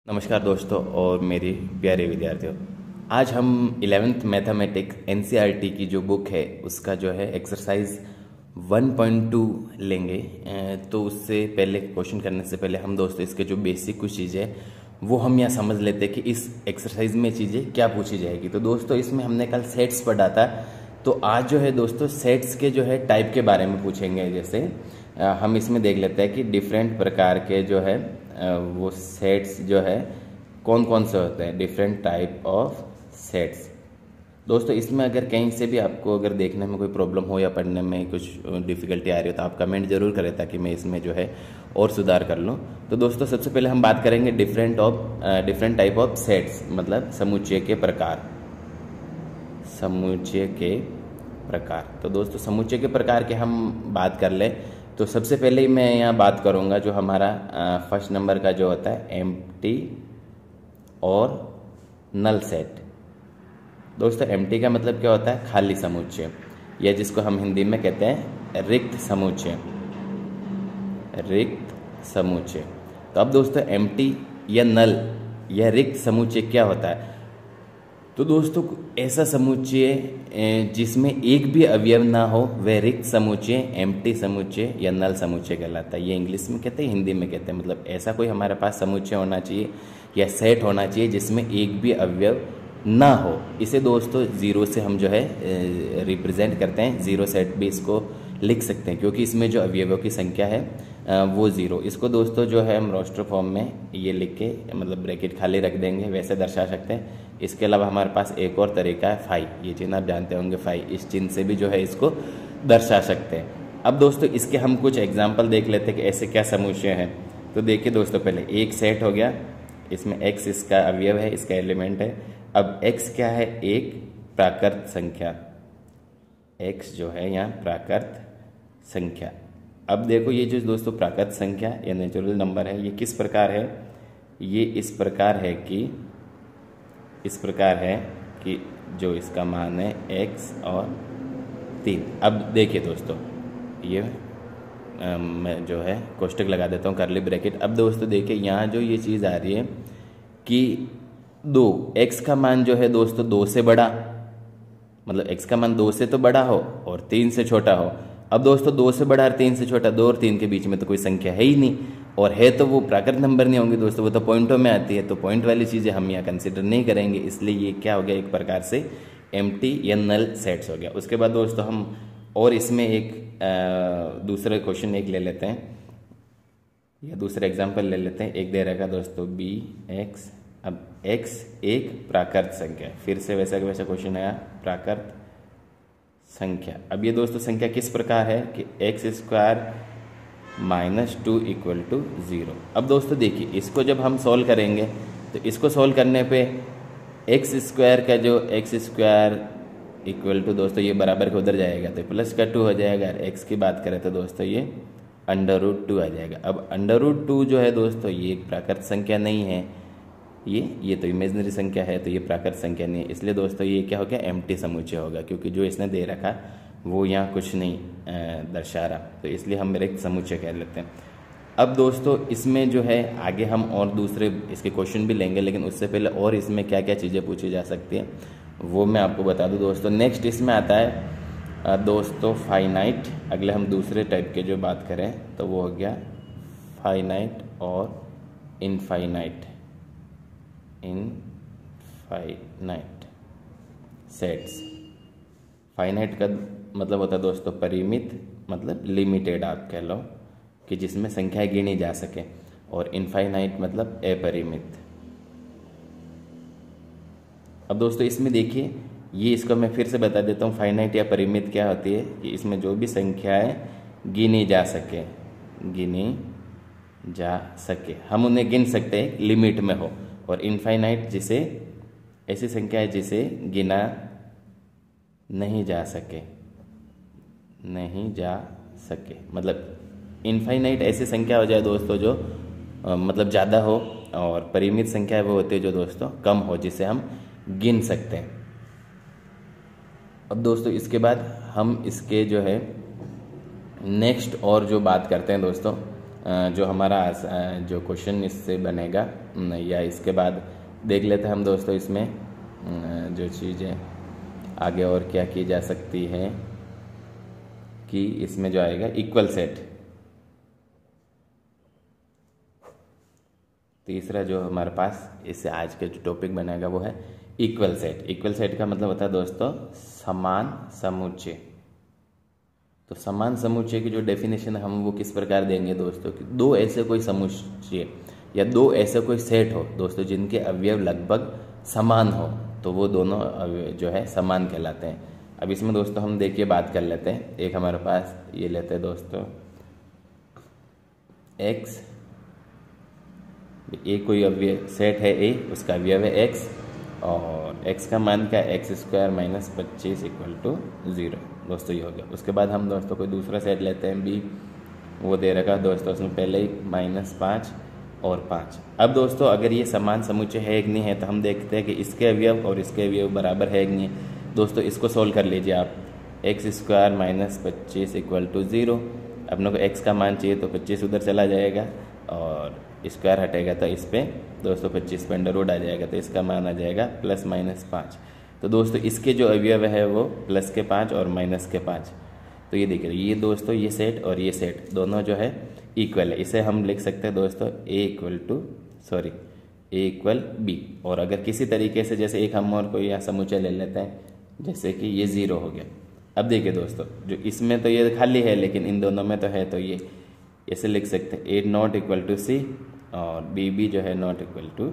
नमस्कार दोस्तों और मेरे प्यारे विद्यार्थियों। आज हम 11th मैथमेटिक्स एनसीईआरटी की जो बुक है उसका जो है एक्सरसाइज 1.2 लेंगे। तो उससे पहले क्वेश्चन करने से पहले हम दोस्तों इसके जो बेसिक कुछ चीज़ें हैं वो हम यहाँ समझ लेते हैं कि इस एक्सरसाइज में चीज़ें क्या पूछी जाएगी। तो दोस्तों इसमें हमने कल सेट्स पढ़ा था, तो आज जो है दोस्तों सेट्स के जो है टाइप के बारे में पूछेंगे। जैसे हम इसमें देख लेते हैं कि डिफरेंट प्रकार के जो है वो सेट्स जो है कौन कौन से होते हैं, डिफरेंट टाइप ऑफ सेट्स। दोस्तों इसमें अगर कहीं से भी आपको अगर देखने में कोई प्रॉब्लम हो या पढ़ने में कुछ डिफ़िकल्टी आ रही हो तो आप कमेंट जरूर करें ताकि मैं इसमें जो है और सुधार कर लूँ। तो दोस्तों सबसे पहले हम बात करेंगे डिफरेंट टाइप ऑफ सेट्स, मतलब समुच्चय के प्रकार। समुच्चय के प्रकार। तो दोस्तों समुच्चय के प्रकार के हम बात कर ले तो सबसे पहले ही मैं यहाँ बात करूँगा जो हमारा फर्स्ट नंबर का जो होता है एम्प्टी और नल सेट। दोस्तों एम्प्टी का मतलब क्या होता है, खाली समुच्चय, या जिसको हम हिंदी में कहते हैं रिक्त समुच्चय। रिक्त समुच्चय। तो अब दोस्तों एम्प्टी या नल या रिक्त समुच्चय क्या होता है? तो दोस्तों ऐसा समुच्चय जिसमें एक भी अवयव ना हो वह रिक्त समुच्चय, एम्प्टी समुच्चय या नल समुच्चय कहलाता है। ये इंग्लिश में कहते हैं, हिंदी में कहते हैं। मतलब ऐसा कोई हमारे पास समुच्चय होना चाहिए या सेट होना चाहिए जिसमें एक भी अवयव ना हो। इसे दोस्तों जीरो से हम जो है रिप्रेजेंट करते हैं। जीरो सेट भी इसको लिख सकते हैं क्योंकि इसमें जो अवयवों की संख्या है वो जीरो। इसको दोस्तों जो है हम रोस्टर फॉर्म में ये लिख के मतलब ब्रैकेट खाली रख देंगे, वैसे दर्शा सकते हैं। इसके अलावा हमारे पास एक और तरीका है फाई। ये चिन्ह आप जानते होंगे, फाई। इस चिन्ह से भी जो है इसको दर्शा सकते हैं। अब दोस्तों इसके हम कुछ एग्जाम्पल देख लेते हैं कि ऐसे क्या समुच्चय हैं। तो देखिए दोस्तों, पहले एक सेट हो गया, इसमें x इसका अवयव है, इसका एलिमेंट है। अब x क्या है? एक प्राकृत संख्या। x जो है यहाँ प्राकृत संख्या। अब देखो ये जो दोस्तों प्राकृत संख्या या नेचुरल नंबर है, ये किस प्रकार है? ये इस प्रकार है कि जो इसका मान है x और 3। अब देखिए दोस्तों, ये मैं जो है कोष्टक लगा देता हूँ, करली ब्रैकेट। अब दोस्तों देखिए यहाँ जो ये चीज़ आ रही है कि 2, x का मान जो है दोस्तों 2 से बड़ा, मतलब x का मान 2 से तो बड़ा हो और 3 से छोटा हो। अब दोस्तों 2 से बड़ा और 3 से छोटा, 2 और 3 के बीच में तो कोई संख्या है ही नहीं, और है तो वो प्राकृत नंबर नहीं होंगे दोस्तों, वो तो पॉइंटों में आती है। तो पॉइंट वाली चीज़ें हम यहाँ कंसिडर नहीं करेंगे, इसलिए ये क्या हो गया, एक प्रकार से एम्प्टी या नल सेट्स हो गया। उसके बाद दोस्तों हम और इसमें एक दूसरा क्वेश्चन एक ले लेते हैं या दूसरा एग्जाम्पल ले लेते हैं। एक दे रहेगा दोस्तों बी एक्स। अब x एक प्राकृत संख्या, फिर से वैसा वैसा क्वेश्चन आया, प्राकृत संख्या। अब ये दोस्तों संख्या किस प्रकार है कि x² - 2 = 0। अब दोस्तों देखिए इसको जब हम सॉल्व करेंगे तो इसको सॉल्व करने पे x² का जो x² = दोस्तों ये बराबर के उधर जाएगा तो प्लस का 2 हो जाएगा। x की बात करें तो दोस्तों ये √2 आ जाएगा। अब √2 जो है दोस्तों ये एक प्राकृत संख्या नहीं है, ये तो इमेजिनरी संख्या है, तो ये प्राकृत संख्या नहीं है। इसलिए दोस्तों ये क्या हो गया, एम्प्टी समुच्चय होगा, क्योंकि जो इसने दे रखा वो यहाँ कुछ नहीं दर्शा रहा, तो इसलिए हम रिक्त समुच्चय कह लेते हैं। अब दोस्तों इसमें जो है आगे हम और दूसरे इसके क्वेश्चन भी लेंगे, लेकिन उससे पहले और इसमें क्या क्या चीज़ें पूछी जा सकती हैं वो मैं आपको बता दूँ दोस्तों। नेक्स्ट इसमें आता है दोस्तों फाइनाइट। अगले हम दूसरे टाइप के जो बात करें तो वो हो गया फाइनाइट और इनफाइनाइट सेट्स। फाइनाइट का मतलब होता है दोस्तों परिमित, मतलब लिमिटेड आप कह लो, कि जिसमें संख्याएं गिनी जा सके, और इनफाइनाइट मतलब अपरिमित। अब दोस्तों इसमें देखिए ये, इसको मैं फिर से बता देता हूँ। फाइनाइट या परिमित क्या होती है कि इसमें जो भी संख्याएं गिनी जा सके, हम उन्हें गिन सकते हैं लिमिट में हो। और इनफाइनाइट जिसे ऐसी संख्या है जिसे गिना नहीं जा सके, मतलब इनफाइनाइट ऐसी संख्या हो जाए दोस्तों जो मतलब ज़्यादा हो, और परिमित संख्या वो होती है जो दोस्तों कम हो, जिसे हम गिन सकते हैं। अब दोस्तों इसके बाद हम इसके जो है नेक्स्ट और जो बात करते हैं दोस्तों जो हमारा जो क्वेश्चन इससे बनेगा या इसके बाद देख लेते हैं हम दोस्तों इसमें जो चीज़ें आगे और क्या की जा सकती है कि इसमें जो आएगा इक्वल सेट। तीसरा जो हमारे पास इससे आज के जो टॉपिक बनेगा वो है इक्वल सेट। इक्वल सेट का मतलब होता है दोस्तों समान समुच्चय। तो समान समुच्चय की जो डेफिनेशन है हम वो किस प्रकार देंगे दोस्तों कि दो ऐसे कोई समुच्चय या दो ऐसे कोई सेट हो दोस्तों जिनके अवयव लगभग समान हो तो वो दोनों जो है समान कहलाते हैं। अब इसमें दोस्तों हम देखिए बात कर लेते हैं। एक हमारे पास ये लेते हैं दोस्तों x, ए कोई अवयव सेट है ए, उसका अवयव है x और x का मान क्या है x² - 25 = 0 दोस्तों ये हो गया। उसके बाद हम दोस्तों कोई दूसरा सेट लेते हैं b, वो दे रखा दोस्तों उसमें पहले ही -5 और 5। अब दोस्तों अगर ये समान समुच्चय है कि नहीं है तो हम देखते हैं कि इसके अवयव और इसके अवयव बराबर है कि नहीं है। दोस्तों इसको सोल्व कर लीजिए आप। x² - 25 = 0। अपने को x का मान चाहिए तो 25 उधर चला जाएगा और स्क्वायर हटेगा तो इस पर दोस्तों 25 पे अंडर रूट आ जाएगा तो इसका मान आ जाएगा +-5। तो दोस्तों इसके जो अवयव है वो प्लस के 5 और माइनस के 5। तो ये देखिए ये दोस्तों ये सेट और ये सेट दोनों जो है इक्वल है। इसे हम लिख सकते हैं दोस्तों a = b। और अगर किसी तरीके से जैसे एक हम और कोई यहाँ समुच्चय ले लेते हैं जैसे कि ये 0 हो गया। अब देखिए दोस्तों जो इसमें तो ये खाली है लेकिन इन दोनों में तो है तो ये ऐसे लिख सकते हैं a ≠ c और bb जो है ≠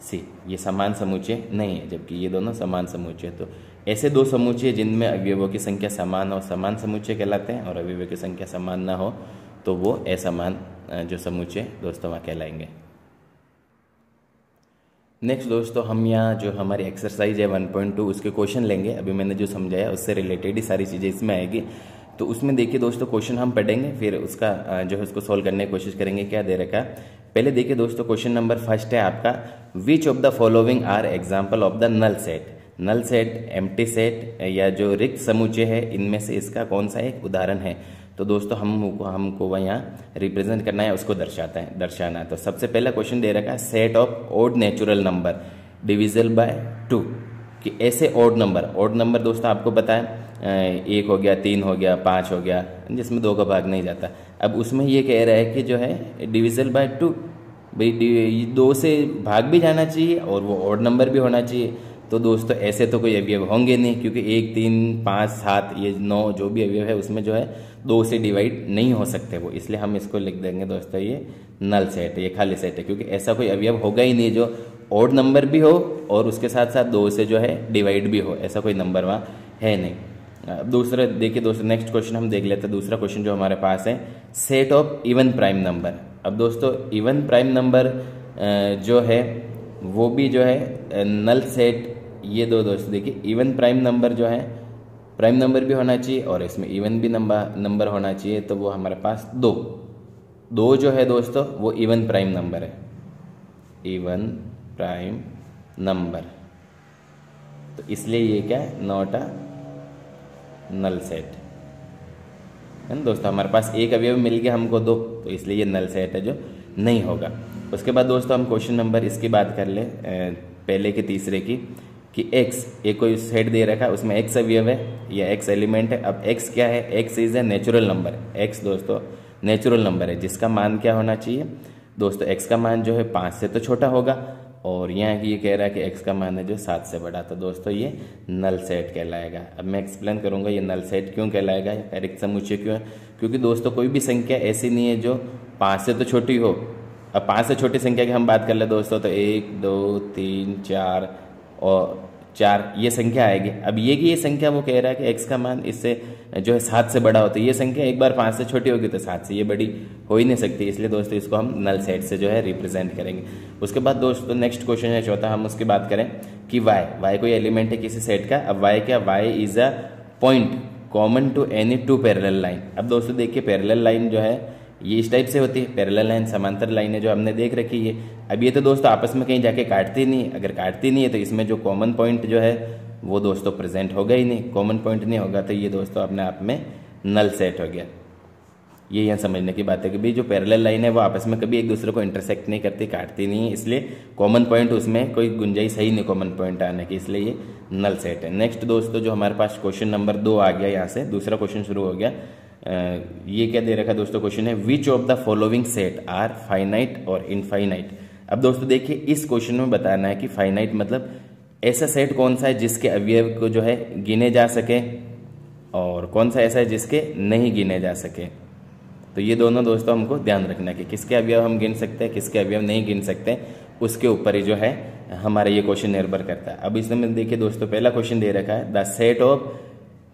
c। ये समान समुच्चय नहीं है जबकि ये दोनों समान समुच्चय। तो ऐसे दो समुच्चय जिनमें अवयवों की संख्या समान हो समान समुच्चय कहलाते हैं और अवयवों की संख्या समान ना हो तो वो असमान जो समुच्चय दोस्तों वहाँ कहलाएंगे। नेक्स्ट दोस्तों हम यहाँ जो हमारी एक्सरसाइज है 1.2 उसके क्वेश्चन लेंगे। अभी मैंने जो समझाया उससे रिलेटेड ही सारी चीज़ें इसमें आएगी। तो उसमें देखिए दोस्तों क्वेश्चन हम पढ़ेंगे फिर उसका जो है उसको सोल्व करने की कोशिश करेंगे। क्या दे रखा पहले देखिए दोस्तों क्वेश्चन नंबर फर्स्ट है आपका which of the following are example of the null set. Null set, empty set या जो रिक्त समुच्चय है इनमें से इसका कौन सा एक उदाहरण है। तो दोस्तों हमको वह यहाँ रिप्रेजेंट करना है उसको दर्शाना है। तो सबसे पहला क्वेश्चन दे रखा है set of odd natural number divisible by 2 कि ऐसे ओड नंबर दोस्तों आपको पता है 1 हो गया, 3 हो गया, 5 हो गया जिसमें 2 का भाग नहीं जाता। अब उसमें ये कह रहा है कि जो है डिविजिबल बाय 2 भाई 2 से भाग भी जाना चाहिए और वो ओड नंबर भी होना चाहिए। तो दोस्तों ऐसे तो कोई अवयव होंगे नहीं क्योंकि 1, 3, 5, 7 ये 9 जो भी अवयव है उसमें जो है 2 से डिवाइड नहीं हो सकते वो, इसलिए हम इसको लिख देंगे दोस्तों ये नल सेट है, ये खाली सेट है क्योंकि ऐसा कोई अवयव होगा ही नहीं जो ओड नंबर भी हो और उसके साथ साथ 2 से जो है डिवाइड भी हो, ऐसा कोई नंबर वहाँ है नहीं। अब दूसरा देखिए दोस्तों नेक्स्ट क्वेश्चन हम देख लेते हैं। दूसरा क्वेश्चन जो हमारे पास है set of even prime number. अब दोस्तों इवन प्राइम नंबर जो है वो भी जो है नल सेट। ये दो दोस्तों देखिए इवन प्राइम नंबर जो है प्राइम नंबर भी होना चाहिए और इसमें इवन भी नंबर होना चाहिए। तो वो हमारे पास दो जो है दोस्तों वो इवन प्राइम नंबर है, इवन प्राइम नंबर। तो इसलिए ये क्या है नॉट अ नल सेट है ना दोस्तों। हमारे पास एक अवयव मिल गया हमको 2 तो इसलिए ये नल सेट है जो नहीं होगा। उसके बाद दोस्तों हम क्वेश्चन नंबर इसकी बात कर ले पहले के तीसरे की कि x एक कोई सेट दे रखा है उसमें x अवयव है या x एलिमेंट है। अब x क्या है, x is a natural number. x दोस्तों नेचुरल नंबर है जिसका मान क्या होना चाहिए दोस्तों, x का मान जो है 5 से तो छोटा होगा और यहाँ ये कह रहा है कि x का मान है जो 7 से बड़ा। तो दोस्तों ये नल सेट कहलाएगा। अब मैं एक्सप्लेन करूँगा ये नल सेट क्यों कहलाएगा या रिक्त समुच्चय क्यों है। क्योंकि दोस्तों कोई भी संख्या ऐसी नहीं है जो 5 से तो छोटी हो। अब 5 से छोटी संख्या की हम बात कर ले दोस्तों तो 1, 2, 3, 4 और 4 ये संख्या आएगी। अब ये संख्या वो कह रहा है कि x का मान इससे जो है 7 से बड़ा होता है। ये संख्या एक बार 5 से छोटी होगी तो 7 से ये बड़ी हो ही नहीं सकती, इसलिए दोस्तों इसको हम नल सेट से जो है रिप्रेजेंट करेंगे। उसके बाद दोस्तों नेक्स्ट क्वेश्चन है चौथा, हम उसकी बात करें कि y कोई एलिमेंट है किसी सेट का। अब y क्या, y is a point common to any 2 parallel line. अब दोस्तों देखिए पैरेलल लाइन जो है ये इस टाइप से होती है, पैरेलल लाइन समांतर लाइन है जो हमने देख रखी है। अब ये तो दोस्तों आपस में कहीं जाके काटती नहीं, अगर काटती नहीं है तो इसमें जो कॉमन पॉइंट जो है वो दोस्तों प्रेजेंट होगा ही नहीं, कॉमन पॉइंट नहीं होगा तो ये दोस्तों अपने आप में नल सेट हो गया। ये यहाँ समझने की बात है कि भाई जो पैरेलल लाइन है वो आपस में कभी एक दूसरे को इंटरसेक्ट नहीं करती, काटती नहीं है, इसलिए कॉमन पॉइंट उसमें कोई गुंजाइश है ही नहीं कॉमन पॉइंट आने की, इसलिए ये नल सेट है। नेक्स्ट दोस्तों जो हमारे पास क्वेश्चन नंबर 2 आ गया, यहाँ से दूसरा क्वेश्चन शुरू हो गया। ये क्या दे रखा दोस्तों क्वेश्चन है, which of the following set are finite और इनफाइनाइट। अब दोस्तों देखिए इस क्वेश्चन में बताना है कि फाइनाइट मतलब ऐसा सेट कौन सा है जिसके अवयव को जो है गिने जा सके, और कौन सा ऐसा है जिसके नहीं गिने जा सके। तो ये दोनों दोस्तों हमको ध्यान रखना है कि किसके अवयव हम गिन सकते हैं, किसके अवयव नहीं गिन सकते, उसके ऊपर ही जो है हमारा ये क्वेश्चन निर्भर करता है। अब इसमें देखिए दोस्तों पहला क्वेश्चन दे रखा है the set of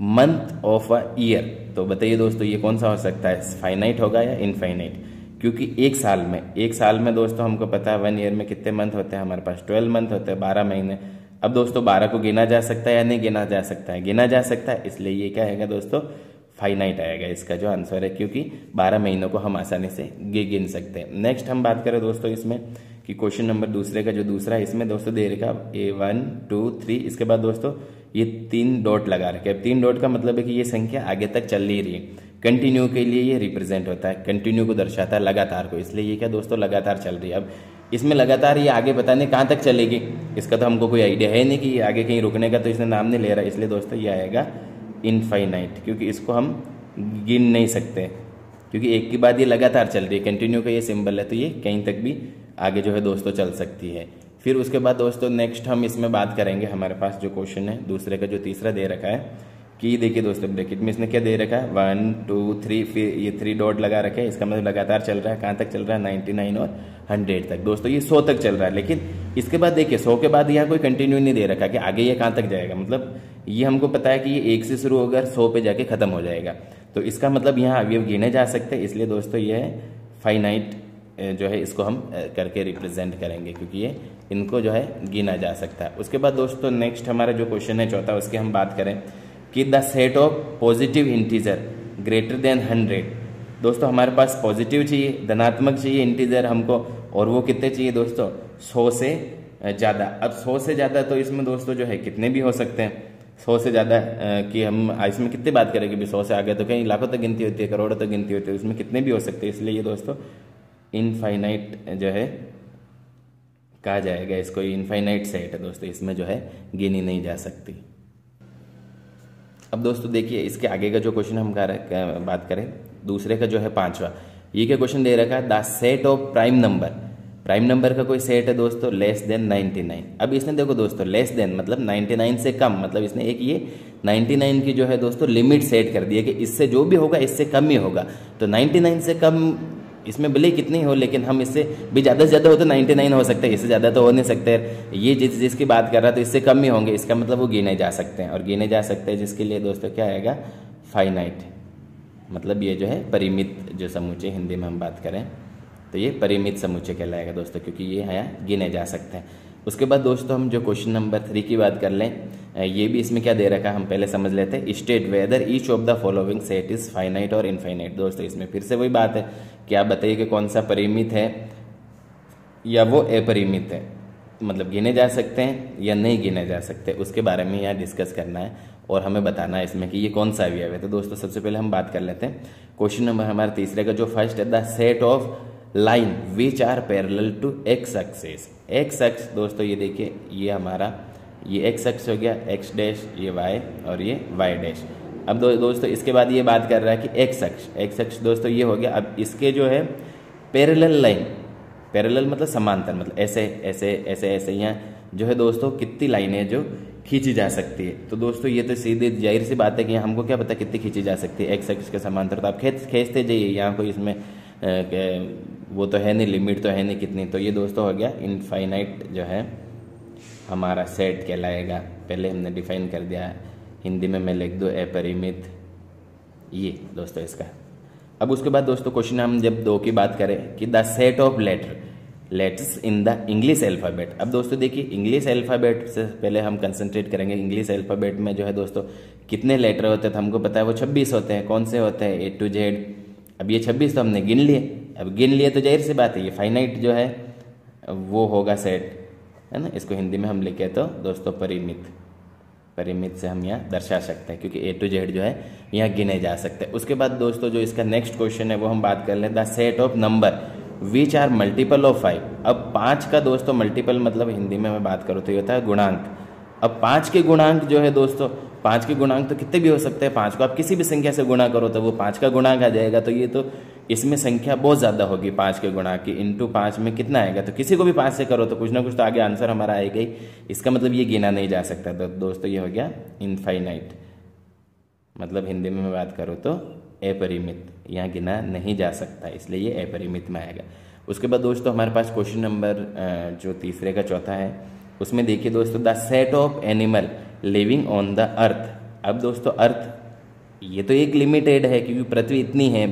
month of a year. तो बताइए दोस्तों ये कौन सा हो सकता है, फाइनाइट होगा या इनफाइनाइट, क्योंकि एक साल में दोस्तों हमको पता है 1 ईयर में कितने मंथ होते हैं, हमारे पास 12 मंथ होते हैं, 12 महीने। अब दोस्तों 12 को गिना जा सकता है या नहीं गिना जा सकता है, गिना जा सकता है, इसलिए ये क्या आएगा दोस्तों, फाइनाइट आएगा इसका जो आंसर है, क्योंकि 12 महीनों को हम आसानी से गिन सकते हैं। नेक्स्ट हम बात करें दोस्तों इसमें कि क्वेश्चन नंबर दूसरे का जो दूसरा है, इसमें दोस्तों दे रखा A1 2 3, इसके बाद दोस्तों ये 3 डॉट लगा रखे। अब 3 डॉट का मतलब है कि ये संख्या आगे तक चल ही रही है, कंटिन्यू के लिए ये रिप्रेजेंट होता है, कंटिन्यू को दर्शाता है, लगातार को, इसलिए ये क्या दोस्तों लगातार चल रही है। अब इसमें लगातार ये आगे पता नहीं कहाँ तक चलेगी, इसका तो हमको कोई आइडिया है नहीं कि ये आगे कहीं रुकने का, तो इसने नाम नहीं ले रहा, इसलिए दोस्तों ये आएगा इनफाइनाइट, क्योंकि इसको हम गिन नहीं सकते, क्योंकि एक के बाद ये लगातार चल रही है, कंटिन्यू का ये सिंबल है, तो ये कहीं तक भी आगे जो है दोस्तों चल सकती है। फिर उसके बाद दोस्तों नेक्स्ट हम इसमें बात करेंगे, हमारे पास जो क्वेश्चन है दूसरे का जो तीसरा दे रखा है कि देखिए दोस्तों ब्रैकेट में इसने क्या दे रखा है 1 2 3, फिर ये 3 डॉट लगा रखे हैं, इसका मतलब लगातार चल रहा है, कहाँ तक चल रहा है 99 और 100 तक। दोस्तों ये 100 तक चल रहा है, लेकिन इसके बाद देखिए 100 के बाद यहाँ कोई कंटिन्यू नहीं दे रखा कि आगे ये कहाँ तक जाएगा, मतलब ये हमको पता है कि ये 1 से शुरू होकर 100 पे जाके खत्म हो जाएगा, तो इसका मतलब यहाँ अवयव गिने जा सकते हैं, इसलिए दोस्तों ये है फाइनाइट जो है इसको हम करके रिप्रेजेंट करेंगे, क्योंकि ये इनको जो है गिना जा सकता है। उसके बाद दोस्तों नेक्स्ट हमारा जो क्वेश्चन है चौथा, उसकी हम बात करें कि the set of positive integer greater than 100। दोस्तों हमारे पास पॉजिटिव चाहिए, धनात्मक चाहिए इंटीजर हमको, और वो कितने चाहिए दोस्तों 100 से ज़्यादा। अब 100 से ज़्यादा तो इसमें दोस्तों जो है कितने भी हो सकते हैं, 100 से ज़्यादा कि हम इसमें कितनी बात करेंगे, 100 से आगे तो कहीं लाखों तक गिनती होती है, करोड़ों तक गिनती होती है, उसमें कितने भी हो सकते हैं, इसलिए ये दोस्तों इनफाइनाइट जो है कहा जाएगा, इसको इनफाइनाइट सेट है दोस्तों, इसमें जो है गिनी नहीं जा सकती। अब दोस्तों देखिए इसके आगे का जो क्वेश्चन हम बात करें दूसरे का जो है पांचवा, ये क्या क्वेश्चन दे रखा है the set of prime number का कोई सेट है दोस्तों लेस देन 99। अब इसने देखो दोस्तों लेस देन मतलब 99 से कम, मतलब इसने एक ये 99 की जो है दोस्तों लिमिट सेट कर दी है कि इससे जो भी होगा इससे कम ही होगा, तो 99 से कम इसमें भले कितनी हो, लेकिन हम इससे भी ज़्यादा से ज़्यादा हो तो 99 हो सकते हैं, इससे ज़्यादा तो हो नहीं सकते। ये जिसकी बात कर रहा है तो इससे कम ही होंगे, इसका मतलब वो गिने जा सकते हैं, और गिने जा सकते हैं जिसके लिए दोस्तों क्या आएगा फाइनाइट, मतलब ये जो है परिमित जो समूचे, हिंदी में हम बात करें तो ये परिमित समूचे कहलाएगा दोस्तों, क्योंकि ये यहाँ गिने जा सकते हैं। उसके बाद दोस्तों हम जो क्वेश्चन नंबर 3 की बात कर लें, ये भी इसमें क्या दे रखा है हम पहले समझ लेते हैं। State whether each of the following set is finite और इनफाइनाइट। दोस्तों इसमें फिर से वही बात है कि आप बताइए कि कौन सा परिमित है या वो अपरिमित है, मतलब गिने जा सकते हैं या नहीं गिने जा सकते, उसके बारे में यहाँ डिस्कस करना है और हमें बताना है इसमें कि ये कौन सा अवयव है। तो दोस्तों सबसे पहले हम बात कर लेते हैं क्वेश्चन नंबर हमारे तीसरे का जो फर्स्ट है the set of line which are parallel to X axis. X X दोस्तों ये देखिए ये हमारा ये एक्स एक्स हो गया, एक्स डैश ये वाई और ये वाई डैश। अब दोस्तों इसके बाद ये बात कर रहा है कि एक्स एक्स दोस्तों ये हो गया। अब इसके जो है पैरेलल लाइन, पैरेलल मतलब समांतर, मतलब ऐसे ऐसे ऐसे ऐसे यहाँ जो है दोस्तों कितनी लाइनें जो खींची जा सकती है। तो दोस्तों ये तो सीधी जाहिर सी बात है कि हमको क्या पता कितनी खींची जा सकती है एक्स एक्स के समांतर, तो आप खींचते जाइए, यहाँ कोई इसमें वो तो है नहीं, लिमिट तो है नहीं कितनी। तो ये दोस्तों हो गया इनफाइनाइट जो है हमारा सेट कहलाएगा। पहले हमने डिफाइन कर दिया, हिंदी में मैं लिख दूँ अपरिमित, ये दोस्तों इसका। अब उसके बाद दोस्तों क्वेश्चन हम जब 2 की बात करें कि the set of letters in the English alphabet. अब दोस्तों देखिए इंग्लिश अल्फ़ाबेट से पहले हम कंसंट्रेट करेंगे। इंग्लिश अल्फ़ाबेट में जो है दोस्तों कितने लेटर होते हैं, तो हमको पता है वो 26 होते हैं। कौन से होते हैं A to Z। अब ये 26 तो हमने गिन लिए, अब गिन लिए तो जाहिर सी बात है ये फाइनाइट जो है वो होगा सेट, है ना। इसको हिंदी में हम लिखे तो दोस्तों परिमित, परिमित से हम यहाँ दर्शा सकते हैं, क्योंकि A to Z जो है यहाँ गिने जा सकते हैं। उसके बाद दोस्तों जो इसका नेक्स्ट क्वेश्चन है वो हम बात कर लें, the set of number which are multiple of 5। अब 5 का दोस्तों मल्टीपल मतलब हिंदी में मैं बात करूँ तो ये होता है गुणांक। अब 5 के गुणांक जो है दोस्तों, 5 के गुणांक तो कितने भी हो सकते हैं, 5 को आप किसी भी संख्या से गुणा करो तो वो 5 का गुणांक आ जाएगा। तो ये तो इसमें संख्या बहुत ज़्यादा होगी 5 के गुणांक की, इंटू 5 में कितना आएगा, तो किसी को भी 5 से करो तो कुछ ना कुछ तो आगे आंसर हमारा आएगा ही। इसका मतलब ये गिना नहीं जा सकता। तो दोस्तों ये हो गया इनफाइनाइट, मतलब हिंदी में मैं बात करूँ तो अपरिमित, यहाँ गिना नहीं जा सकता, इसलिए ये अपरिमित में आएगा। उसके बाद दोस्तों हमारे पास क्वेश्चन नंबर जो तीसरे का चौथा है उसमें देखिए दोस्तों, the set of animal living on the earth. अब दोस्तों अर्थ ये तो एक लिमिटेड है, क्योंकि पृथ्वी इतनी है,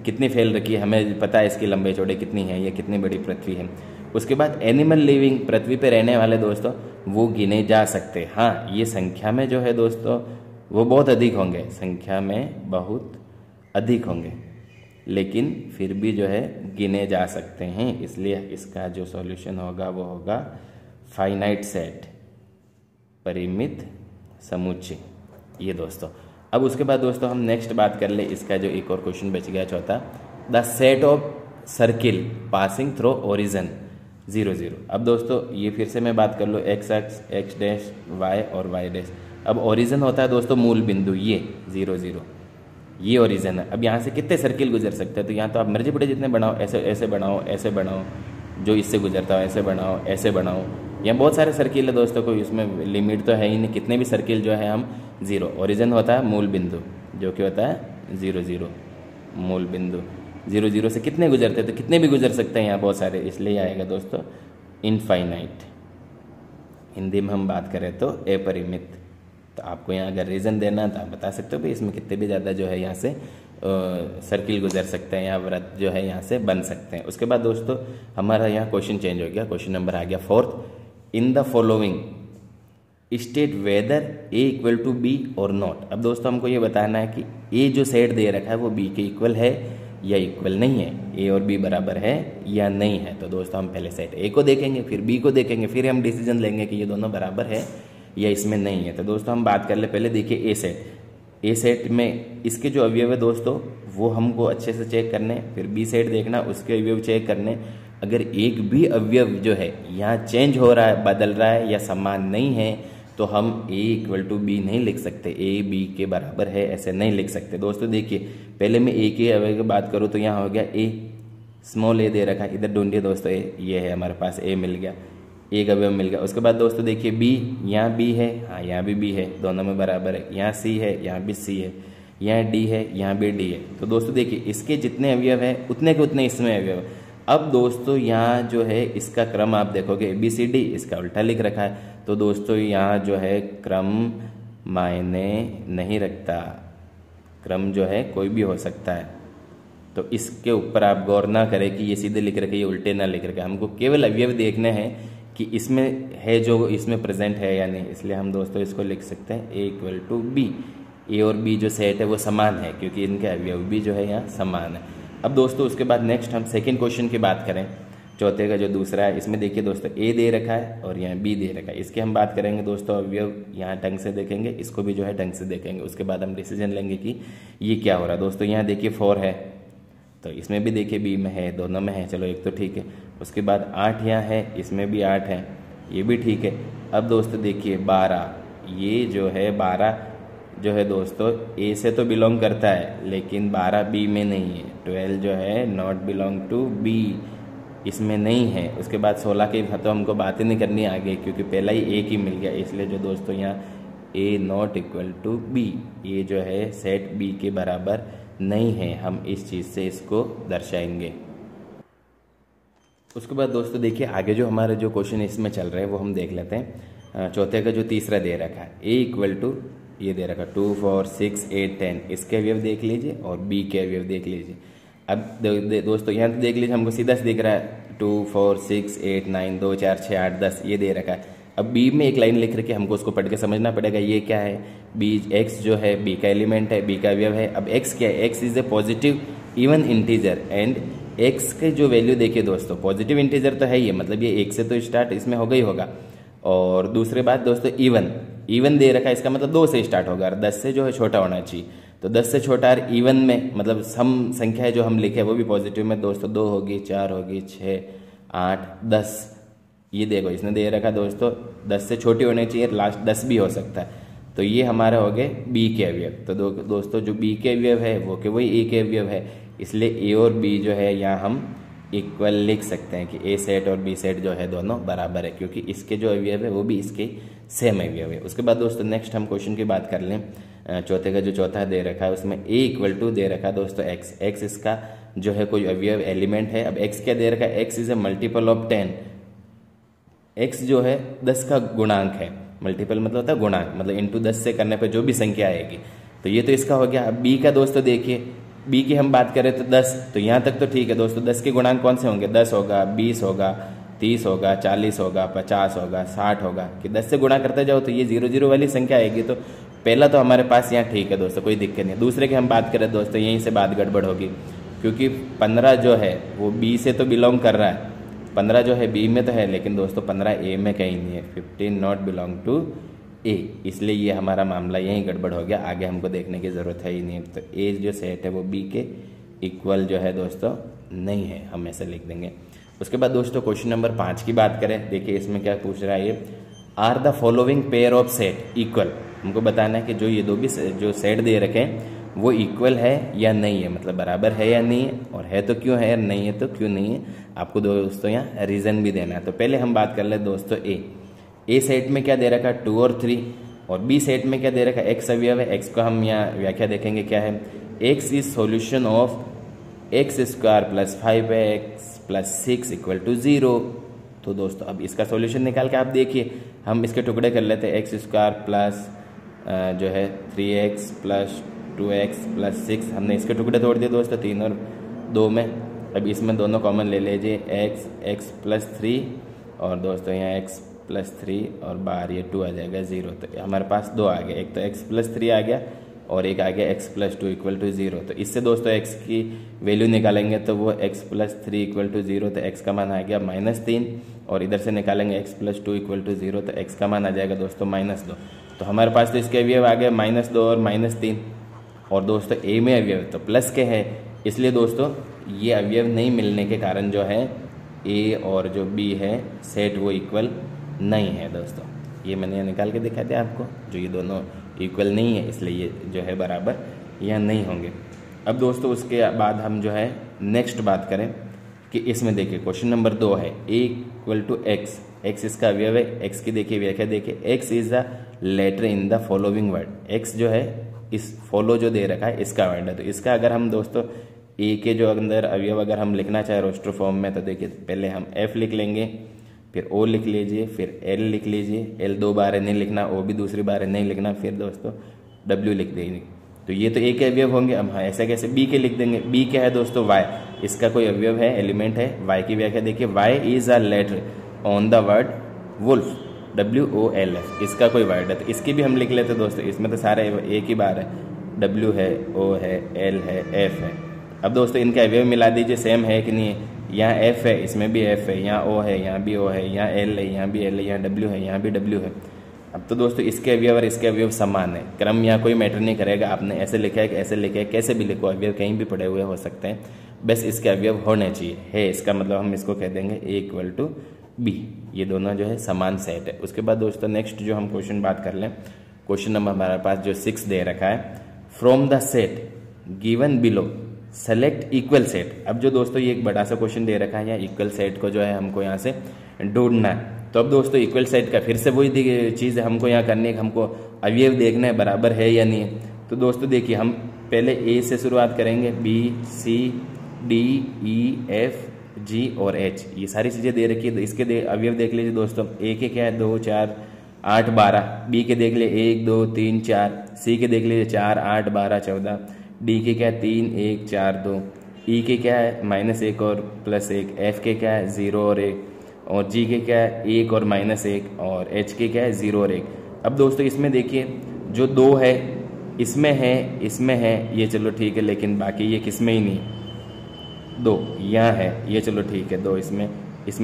कितनी फैल रखी है, हमें पता है इसकी लंबे चौड़े कितनी है, ये कितनी बड़ी पृथ्वी है। उसके बाद एनिमल लिविंग, पृथ्वी पे रहने वाले दोस्तों वो गिने जा सकते। हाँ, ये संख्या में जो है दोस्तों वो बहुत अधिक होंगे, संख्या में बहुत अधिक होंगे, लेकिन फिर भी जो है गिने जा सकते हैं। इसलिए इसका जो सॉल्यूशन होगा वो होगा फाइनाइट सेट, परिमित समुच्चय, ये दोस्तों। अब उसके बाद दोस्तों हम नेक्स्ट बात कर ले, इसका जो एक और क्वेश्चन बच गया चौथा, the set of circle passing through origin 0 0। अब दोस्तों ये फिर से मैं बात कर लो, x x, x dash, y और वाई डैश। अब ओरिजिन होता है दोस्तों मूल बिंदु, ये 0 0, ये ओरिजिन है। अब यहाँ से कितने सर्किल गुजर सकते हैं, तो यहाँ तो आप मर्जी पड़े जितने बनाओ, ऐसे ऐसे बनाओ, ऐसे बनाओ, जो इससे गुजरता हो ऐसे बनाओ, ऐसे बनाओ। यहाँ बहुत सारे सर्किल है दोस्तों, कोई इसमें लिमिट तो है ही नहीं, कितने भी सर्किल जो है हम 0। ओरिजिन होता है मूल बिंदु, जो कि होता है 0 0, मूल बिंदु 0 0 से कितने गुजरते हैं, तो कितने भी गुजर सकते हैं यहाँ बहुत सारे, इसलिए आएगा दोस्तों इनफाइनाइट। हिंदी में हम बात करें तो अपरिमित। तो आपको यहाँ अगर रीज़न देना तो आप बता सकते हो भाई इसमें कितने भी ज़्यादा जो है यहाँ से सर्किल गुजर सकते हैं या वृत्त जो है यहाँ से बन सकते हैं। उसके बाद दोस्तों हमारा यहाँ क्वेश्चन चेंज हो गया, क्वेश्चन नंबर आ गया 4th, in the following state whether A equal to B और नॉट। अब दोस्तों हमको ये बताना है कि ए जो सेट दे रखा है वो बी के इक्वल है या इक्वल नहीं है, ए और बी बराबर है या नहीं है। तो दोस्तों हम पहले सेट ए को देखेंगे, फिर बी को देखेंगे, फिर हम डिसीजन लेंगे कि ये दोनों बराबर है या इसमें नहीं है। तो दोस्तों हम बात कर ले, पहले देखिए ए सेट। ए सेट में इसके जो अवयव है दोस्तों वो हमको अच्छे से चेक करने, फिर बी सेट देखना, उसके अवयव चेक करने। अगर एक भी अवयव जो है यहाँ चेंज हो रहा है, बदल रहा है या समान नहीं है, तो हम ए इक्वल टू बी नहीं लिख सकते, ए बी के बराबर है ऐसे नहीं लिख सकते। दोस्तों देखिए पहले मैं ए के अवयव की बात करूँ तो यहाँ हो गया ए, स्मॉल ए दे रखा है, इधर ढूंढिए दोस्तों ए, ये है हमारे पास, ए मिल गया, एक अवयव मिल गया। उसके बाद दोस्तों देखिए बी, यहाँ बी है, हाँ यहाँ भी बी है, दोनों में बराबर है। यहाँ सी है, यहाँ भी सी है, यहाँ डी है, यहाँ भी डी है। तो दोस्तों देखिए इसके जितने अवयव है उतने के उतने इसमें अवयव है। अब दोस्तों यहाँ जो है इसका क्रम आप देखोगे ABCD, इसका उल्टा लिख रखा है। तो दोस्तों यहाँ जो है क्रम मायने नहीं रखता, क्रम जो है कोई भी हो सकता है। तो इसके ऊपर आप गौर ना करें कि ये सीधे लिख रखे, ये उल्टे ना लिख रखे, हमको केवल अवयव देखने हैं कि इसमें है जो इसमें प्रेजेंट है या नहीं। इसलिए हम दोस्तों इसको लिख सकते हैं ए इक्वल टू बी, ए और बी जो सेट है वो समान है क्योंकि इनके अवयव भी जो है यहाँ समान है। अब दोस्तों उसके बाद नेक्स्ट हम सेकंड क्वेश्चन की बात करें, चौथे का जो दूसरा है, इसमें देखिए दोस्तों ए दे रखा है और यहाँ बी दे रखा है। इसके हम बात करेंगे दोस्तों अवयव यहाँ ढंग से देखेंगे, इसको भी जो है ढंग से देखेंगे। उसके बाद हम डिसीजन लेंगे कि ये क्या हो रहा है। दोस्तों यहाँ देखिए 4 है, तो इसमें भी देखिए बी में है, दोनों में है, चलो एक तो ठीक है। उसके बाद 8 यहाँ है, इसमें भी 8 है, ये भी ठीक है। अब दोस्तों देखिए 12, ये जो है 12 जो है दोस्तों ए से तो बिलोंग करता है लेकिन 12 बी में नहीं है। 12 जो है नॉट बिलोंग टू बी, इसमें नहीं है। उसके बाद 16 की तो हमको बात ही नहीं करनी आगे क्योंकि पहला ही एक ही मिल गया, इसलिए जो दोस्तों यहाँ ए नॉट इक्वल टू बी, ये जो है सेट बी के बराबर नहीं है। हम इस चीज़ से इसको दर्शाएंगे। उसके बाद दोस्तों देखिए आगे जो हमारे जो क्वेश्चन इसमें चल रहे हैं वो हम देख लेते हैं। चौथे का जो तीसरा दे रखा है ए इक्वल टू, ये दे रखा 2 4 6 8 10, इसके अवयव देख लीजिए और बी के अवयव देख लीजिए। अब दोस्तों यहाँ तो देख लीजिए हमको सीधा से दिख रहा है 2 4 6 8 9 2 4 6 8 10, ये दे रखा है। अब बी में एक लाइन लिख रखी है, हमको उसको पढ़ के समझना पड़ेगा ये क्या है। बी एक्स जो है बी का एलिमेंट है, बी का अवयव है। अब एक्स क्या है, X is a positive even integer and x के जो वैल्यू देखिए दोस्तों पॉजिटिव इंटीजर तो है ही, मतलब ये 1 से तो स्टार्ट इसमें होगा ही होगा। और दूसरी बात दोस्तों इवन, इवन दे रखा है, इसका मतलब 2 से स्टार्ट होगा और 10 से जो है छोटा होना चाहिए। तो 10 से छोटा और इवन में मतलब सम संख्या है जो हम लिखे वो भी पॉजिटिव में दोस्तों, 2 होगी, 4 होगी, 6, 8, 10। ये देखो इसने दे रखा दोस्तों 10 से छोटी होनी चाहिए, लास्ट 10 भी हो सकता है। तो ये हमारे हो गए बी के अवयव। तो दोस्तों जो बी के अवयव है वो कि वही ए के अवयव है, इसलिए ए और बी जो है यहाँ हम इक्वल लिख सकते हैं कि ए सेट और बी सेट जो है दोनों बराबर है, क्योंकि इसके जो अवयव है वो भी इसके सेम अवयव है। उसके बाद दोस्तों नेक्स्ट हम क्वेश्चन की बात कर लें। चौथे का जो चौथा दे रखा है उसमें ए इक्वल टू दे रखा है दोस्तों एक्स। एक्स इसका जो है कोई अवयव एलिमेंट है। अब एक्स क्या दे रखा है, X is a multiple of 10। X जो है 10 का गुणांक है, मल्टीपल मतलब होता है गुणांक, मतलब इंटू 10 से करने पर जो भी संख्या आएगी। तो ये तो इसका हो गया। अब बी का दोस्तों देखिए, बी की हम बात करें तो 10, तो यहाँ तक तो ठीक है दोस्तों। 10 के गुणांक कौन से होंगे, 10 होगा, 20 होगा, 30 होगा, 40 होगा, 50 होगा, 60 होगा। कि 10 से गुणा करते जाओ तो ये 0 0 वाली संख्या आएगी। तो पहला तो हमारे पास यहाँ ठीक है दोस्तों, कोई दिक्कत नहीं। दूसरे की हम बात करें दोस्तों, यहीं से बात गड़बड़ होगी, क्योंकि 15 जो है वो बी से तो बिलोंग कर रहा है। 15 जो है बी में तो है, लेकिन दोस्तों 15 ए में कहीं नहीं है। 15 नॉट बिलोंग टू ए, इसलिए ये हमारा मामला यहीं गड़बड़ हो गया। आगे हमको देखने की ज़रूरत है ही नहीं। तो ए जो सेट है वो बी के इक्वल जो है दोस्तों नहीं है, हम ऐसे लिख देंगे। उसके बाद दोस्तों क्वेश्चन नंबर 5 की बात करें। देखिए इसमें क्या पूछ रहा है ये, are the following pair of set equal. हमको बताना है कि जो ये दो भी जो सेट दे रखे हैं वो इक्वल है या नहीं है, मतलब बराबर है या नहीं है, और है तो क्यों है, नहीं है तो क्यों नहीं है। आपको दोस्तों यहाँ रीज़न भी देना है। तो पहले हम बात कर ले दोस्तों ए सेट में क्या दे रखा है 2 और 3, और बी सेट में क्या दे रखा है एक्स अवयव है। एक्स को हम यहाँ व्याख्या देखेंगे क्या है, X is solution of X square plus 5x plus 6 equal to 0। तो दोस्तों अब इसका सॉल्यूशन निकाल के आप देखिए, हम इसके टुकड़े कर लेते हैं। एक्स स्क्वायर प्लस जो है 3x प्लस 2x प्लस 6, हमने इसके टुकड़े तोड़ दिए दोस्तों 3 और 2 में। अब इसमें दोनों कॉमन ले लीजिए, x प्लस 3 और दोस्तों यहाँ x प्लस 3 और बाहर ये 2 आ जाएगा 0। तो हमारे पास 2 आ गया, एक तो x प्लस 3 आ गया और एक आ गया x प्लस 2 इक्वल टू 0। तो इससे दोस्तों x की वैल्यू निकालेंगे तो वो x प्लस 3 इक्वल टू 0, तो x का मान आ गया -3, और इधर से निकालेंगे x प्लस 2 इक्वल टू 0, तो x का मान आ जाएगा दोस्तों -2। तो हमारे पास तो इसके अवयव आ गए -2 और -3, और दोस्तों a में अवयव तो प्लस के है, इसलिए दोस्तों ये अवयव नहीं मिलने के कारण जो है a और जो b है सेट वो इक्वल नहीं है दोस्तों। ये मैंने निकाल के दिखा दिया आपको, जो ये दोनों इक्वल नहीं है इसलिए ये जो है बराबर या नहीं होंगे। अब दोस्तों उसके बाद हम जो है नेक्स्ट बात करें कि इसमें देखिए क्वेश्चन नंबर 2 है a equal to X. X इसका अवयव है। एक्स की देखिए व्याख्या देखिए, X is the letter in the following word. X जो है इस फॉलो जो दे रखा है इसका वर्ड है। तो इसका अगर हम दोस्तों ए के जो अंदर अवयव अगर हम लिखना चाहे रोस्टर फॉर्म में, तो देखिए पहले हम एफ लिख लेंगे, फिर ओ लिख लीजिए, फिर एल लिख लीजिए। एल 2 बार नहीं लिखना, ओ भी दूसरी बार नहीं लिखना, फिर दोस्तों डब्ल्यू लिख देंगे। तो ये तो ए के अवयव होंगे। अब हाँ ऐसे कैसे बी के लिख देंगे। बी क्या है दोस्तों, वाई, इसका कोई अवयव है, एलिमेंट है। वाई की व्याख्या देखिए, Y is a letter on the word wolf, WOLF, इसका कोई वर्ड है। तो इसकी भी हम लिख लेते दोस्तों, इसमें तो सारे एक ही बार है, W है, O है, L है, F है। अब दोस्तों इनके अवयव मिला दीजिए, सेम है कि नहीं है। यहाँ F है, इसमें भी F है, यहाँ O है, यहाँ भी O है, यहाँ L है, यहाँ भी L है, यहाँ W है, यहाँ भी W है। अब तो दोस्तों इसके अवयव और इसके अवयव समान है, क्रम यहाँ कोई मैटर नहीं करेगा। आपने ऐसे लिखा है कि ऐसे लिखा है, कैसे भी लिखो, अवयव कहीं भी पड़े हुए हो सकते हैं, बस इसके अवयव होने चाहिए। है इसका मतलब हम इसको कह देंगे A इक्वल टू B। ये दोनों जो है समान सेट है। उसके बाद दोस्तों नेक्स्ट जो हम क्वेश्चन बात कर लें, क्वेश्चन नंबर हमारे पास जो 6 दे रखा है, from the set given below select equal set. अब जो दोस्तों ये एक बड़ा सा क्वेश्चन दे रखा है, यहाँ इक्वल सेट को जो है हमको यहाँ से ढूंढना है। तो अब दोस्तों इक्वल सेट का फिर से वही चीज़ हमको यहाँ करनी है, हमको अवयव देखना है बराबर है या नहीं है। तो दोस्तों देखिए हम पहले ए से शुरुआत करेंगे, B C D E F G और H, ये सारी चीज़ें दे रखी है। तो इसके अवयव देख लीजिए दोस्तों, ए के क्या है 2 4 8 12, B के देख लीजिए 1 2 3 4, C के देख लीजिए 4 8 12 14, D के क्या है 3 1 4 2, E के क्या है -1 और +1, F के क्या है 0 और 1, और G के क्या है 1 और -1, और H के क्या है 0 और 1। अब दोस्तों इसमें देखिए जो 2 है इसमें है, ये चलो ठीक है, लेकिन बाकी ये किस में ही नहीं, 2 यहाँ है, ये चलो ठीक है, 2 इसमें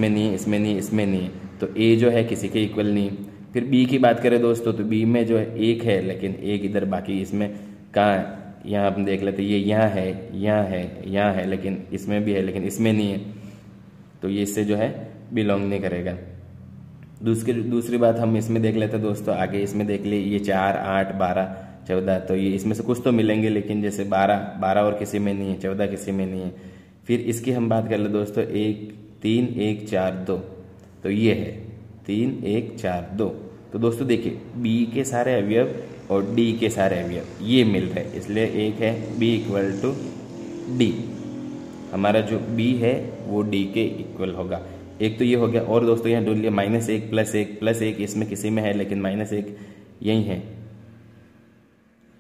नहीं, इसमें नहीं, इसमें नहीं। तो A जो है किसी के इक्वल नहीं, फिर बी की बात करें दोस्तों तो बी में जो है एक है, लेकिन एक इधर बाकी इसमें कहाँ है, यहाँ हम देख लेते, ये यहाँ है, यहाँ है, यहाँ है, लेकिन इसमें भी है लेकिन इसमें नहीं है, तो ये इससे जो है बिलोंग नहीं करेगा। दूसरी बात हम इसमें देख लेते हैं दोस्तों, आगे इसमें देख लिए ये 4, 8, 12, 14, तो ये इसमें से कुछ तो मिलेंगे, लेकिन जैसे 12 और किसी में नहीं है, 14 किसी में नहीं है। फिर इसकी हम बात कर ले दोस्तों, 1, 3, 1, 4, 2, तो ये है 3, 1, 4, 2। तो दोस्तों देखिए बी के सारे अवयव और डी के सारे अवयव ये मिल रहे हैं, इसलिए एक है बी इक्वल टू डी, हमारा जो बी है वो डी के इक्वल होगा। एक तो ये हो गया, और दोस्तों यहाँ ढूंढ लिया -1 +1 इसमें किसी में है लेकिन -1 यही है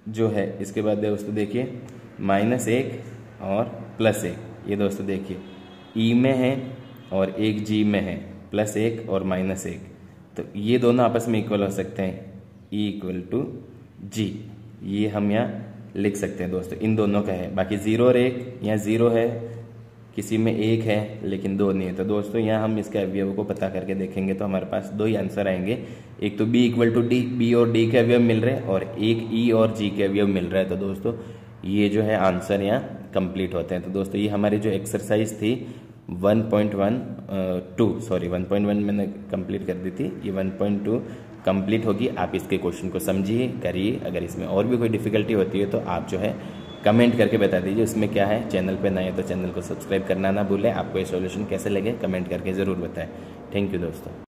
जो है। इसके बाद दोस्तों देखिए -1 और +1, ये दोस्तों देखिए ई में है और एक जी में है, +1 और -1, तो ये दोनों आपस में इक्वल हो सकते हैं, ई इक्वल टू जी, ये हम यहाँ लिख सकते हैं दोस्तों, इन दोनों का है। बाकी 0 और 1, यहाँ 0 है, किसी में 1 है लेकिन 2 नहीं है, तो दोस्तों यहाँ हम इसके अवयवों को पता करके देखेंगे तो हमारे पास 2 ही आंसर आएंगे। एक तो B equal to D, B और डी के अवयव मिल रहे हैं, और एक ई और जी के अवयव मिल रहा है। तो दोस्तों ये जो है आंसर यहाँ कंप्लीट होते हैं। तो दोस्तों ये हमारी जो एक्सरसाइज थी 1.1 मैंने कंप्लीट कर दी थी, ये 1.2 कंप्लीट होगी। आप इसके क्वेश्चन को समझिए, करिए। अगर इसमें और भी कोई डिफिकल्टी होती है तो आप जो है कमेंट करके बता दीजिए इसमें क्या है। चैनल पे नए तो चैनल को सब्सक्राइब करना ना भूलें। आपको ये सॉल्यूशन कैसे लगे कमेंट करके ज़रूर बताएं। थैंक यू दोस्तों।